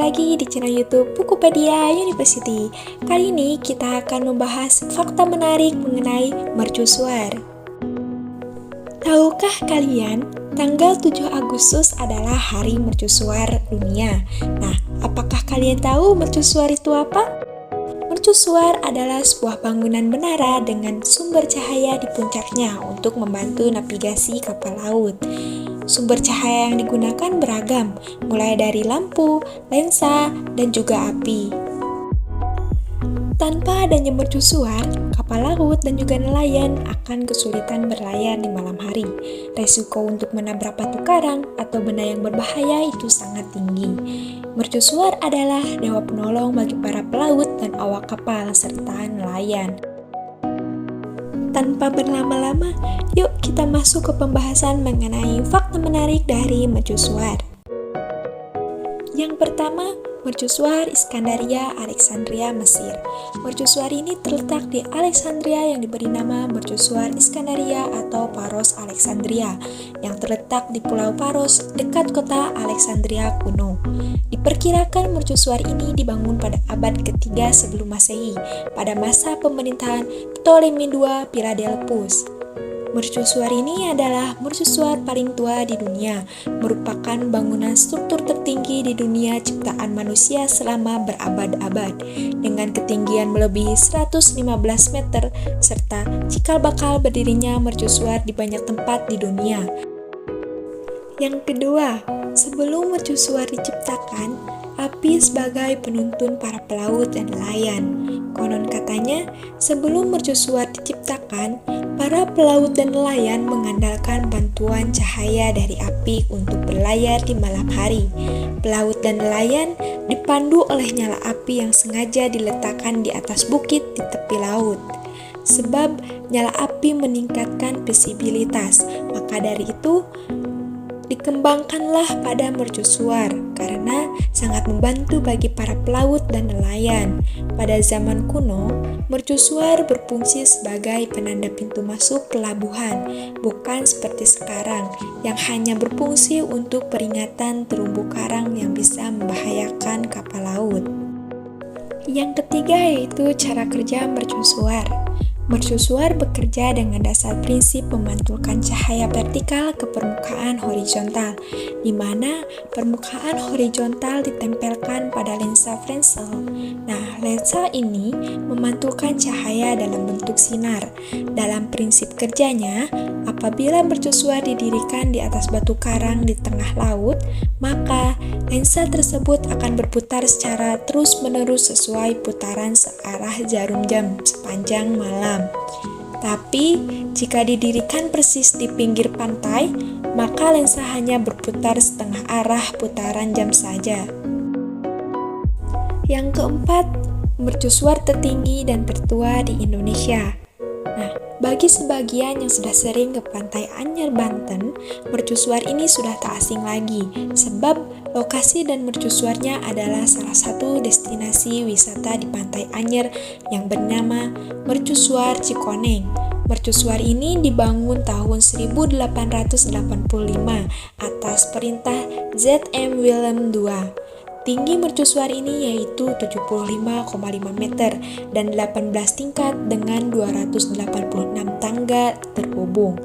lagi di channel YouTube Bukupedia University. Kali ini kita akan membahas fakta menarik mengenai mercusuar. Tahukah kalian, tanggal 7 Agustus adalah Hari Mercusuar Dunia. Nah, apakah kalian tahu mercusuar itu apa? Mercusuar adalah sebuah bangunan menara dengan sumber cahaya di puncaknya untuk membantu navigasi kapal laut. Sumber cahaya yang digunakan beragam, mulai dari lampu, lensa, dan juga api. Tanpa adanya mercusuar, kapal laut dan juga nelayan akan kesulitan berlayar di malam hari. Resiko untuk menabrak batu karang atau benda yang berbahaya itu sangat tinggi. Mercusuar adalah dewa penolong bagi para pelaut dan awak kapal serta nelayan. Tanpa berlama-lama, yuk kita masuk ke pembahasan mengenai fakta menarik dari mercusuar. Yang pertama, mercusuar Iskandaria, Alexandria, Mesir. Mercusuar ini terletak di Alexandria yang diberi nama mercusuar Iskandaria atau Paros Alexandria, yang terletak di Pulau Paros dekat kota Alexandria kuno. Diperkirakan mercusuar ini dibangun pada abad ketiga sebelum Masehi, pada masa pemerintahan Ptolemy II Philadelphus. Mercusuar ini adalah mercusuar paling tua di dunia, merupakan bangunan struktur tertinggi di dunia ciptaan manusia selama berabad-abad, dengan ketinggian melebihi 115 meter, serta cikal bakal berdirinya mercusuar di banyak tempat di dunia. Yang kedua, sebelum mercusuar diciptakan, api sebagai penuntun para pelaut dan nelayan. Konon katanya, sebelum mercusuar diciptakan, para pelaut dan nelayan mengandalkan bantuan cahaya dari api untuk berlayar di malam hari. Pelaut dan nelayan dipandu oleh nyala api yang sengaja diletakkan di atas bukit di tepi laut. Sebab nyala api meningkatkan visibilitas, maka dari itu dikembangkanlah pada mercusuar karena sangat membantu bagi para pelaut dan nelayan. Pada zaman kuno, mercusuar berfungsi sebagai penanda pintu masuk pelabuhan, bukan seperti sekarang yang hanya berfungsi untuk peringatan terumbu karang yang bisa membahayakan kapal laut. Yang ketiga yaitu cara kerja mercusuar. Mercusuar bekerja dengan dasar prinsip memantulkan cahaya vertikal ke permukaan horizontal, di mana permukaan horizontal ditempelkan pada lensa Fresnel. Nah, lensa ini memantulkan cahaya dalam bentuk sinar. Dalam prinsip kerjanya, apabila mercusuar didirikan di atas batu karang di tengah laut, maka lensa tersebut akan berputar secara terus-menerus sesuai putaran searah jarum jam sepanjang malam. Tapi, jika didirikan persis di pinggir pantai, maka lensa hanya berputar setengah arah putaran jam saja. Yang keempat, mercusuar tertinggi dan tertua di Indonesia. Nah, bagi sebagian yang sudah sering ke Pantai Anyer, Banten, mercusuar ini sudah tak asing lagi, sebab lokasi dan mercusuarnya adalah salah satu destinasi wisata di Pantai Anyer yang bernama Mercusuar Cikoneng. Mercusuar ini dibangun tahun 1885 atas perintah Z.M. Willem II. Tinggi mercusuar ini yaitu 75,5 meter dan 18 tingkat dengan 286 tangga terhubung.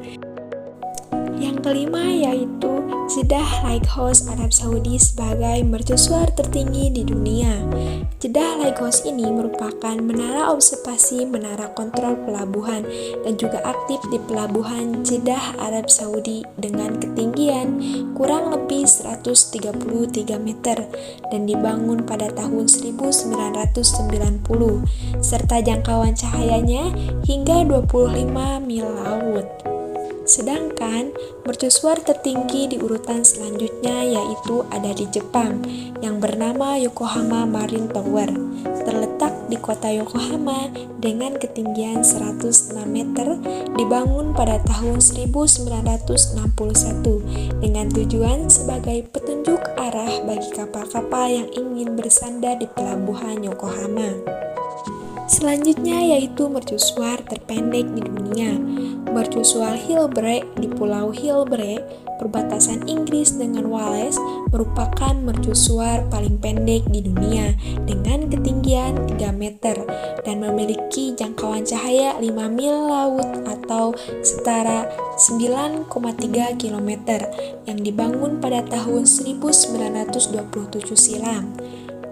Yang kelima yaitu Jeddah Lighthouse Arab Saudi sebagai mercusuar tertinggi di dunia. Jeddah Lighthouse ini merupakan menara observasi menara kontrol pelabuhan dan juga aktif di pelabuhan Jeddah Arab Saudi dengan ketinggian kurang lebih 133 meter dan dibangun pada tahun 1990 serta jangkauan cahayanya hingga 25 mil laut. Sedangkan mercusuar tertinggi di urutan selanjutnya yaitu ada di Jepang yang bernama Yokohama Marine Tower. Terletak di kota Yokohama dengan ketinggian 106 meter, dibangun pada tahun 1961 dengan tujuan sebagai petunjuk arah bagi kapal-kapal yang ingin bersandar di pelabuhan Yokohama. Selanjutnya yaitu mercusuar terpendek di dunia. Mercusuar Hilbre di Pulau Hilbre, perbatasan Inggris dengan Wales, merupakan mercusuar paling pendek di dunia dengan ketinggian 3 meter dan memiliki jangkauan cahaya 5 mil laut atau setara 9,3 km yang dibangun pada tahun 1927 silam.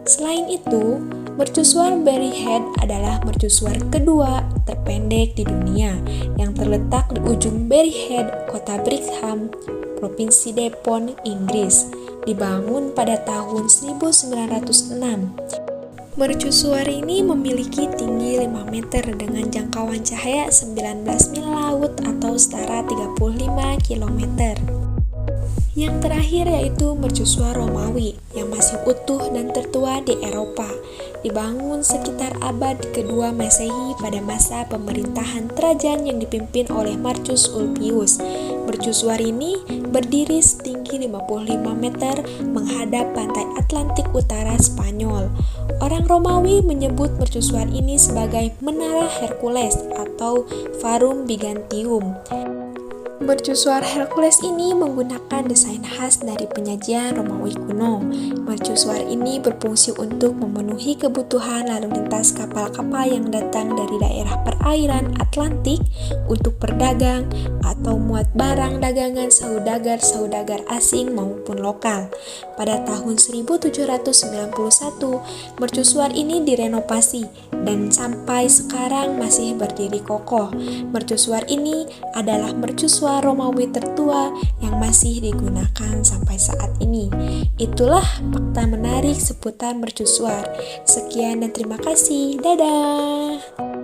Selain itu, mercusuar Berry Head adalah mercusuar kedua terpendek di dunia yang terletak di ujung Berry Head, kota Brixham, Provinsi Devon, Inggris, dibangun pada tahun 1906. Mercusuar ini memiliki tinggi 5 meter dengan jangkauan cahaya 19 mil laut atau setara 35 km. Yang terakhir yaitu mercusuar Romawi yang masih utuh dan tertua di Eropa, dibangun sekitar abad kedua Masehi pada masa pemerintahan Trajan yang dipimpin oleh Marcus Ulpius. Mercusuar ini berdiri setinggi 55 meter menghadap pantai Atlantik Utara Spanyol. Orang Romawi menyebut mercusuar ini sebagai Menara Hercules atau Forum Byzantium. Mercusuar Hercules ini menggunakan desain khas dari penyajian Romawi kuno. Mercusuar ini berfungsi untuk memenuhi kebutuhan lalu lintas kapal-kapal yang datang dari daerah perairan Atlantik untuk berdagang atau muat barang dagangan saudagar-saudagar asing maupun lokal. Pada tahun 1791, mercusuar ini direnovasi dan sampai sekarang masih berdiri kokoh. Mercusuar ini adalah mercusuar Romawi tertua yang masih digunakan sampai saat ini. Itulah fakta menarik seputar mercusuar. Sekian dan terima kasih. Dadah.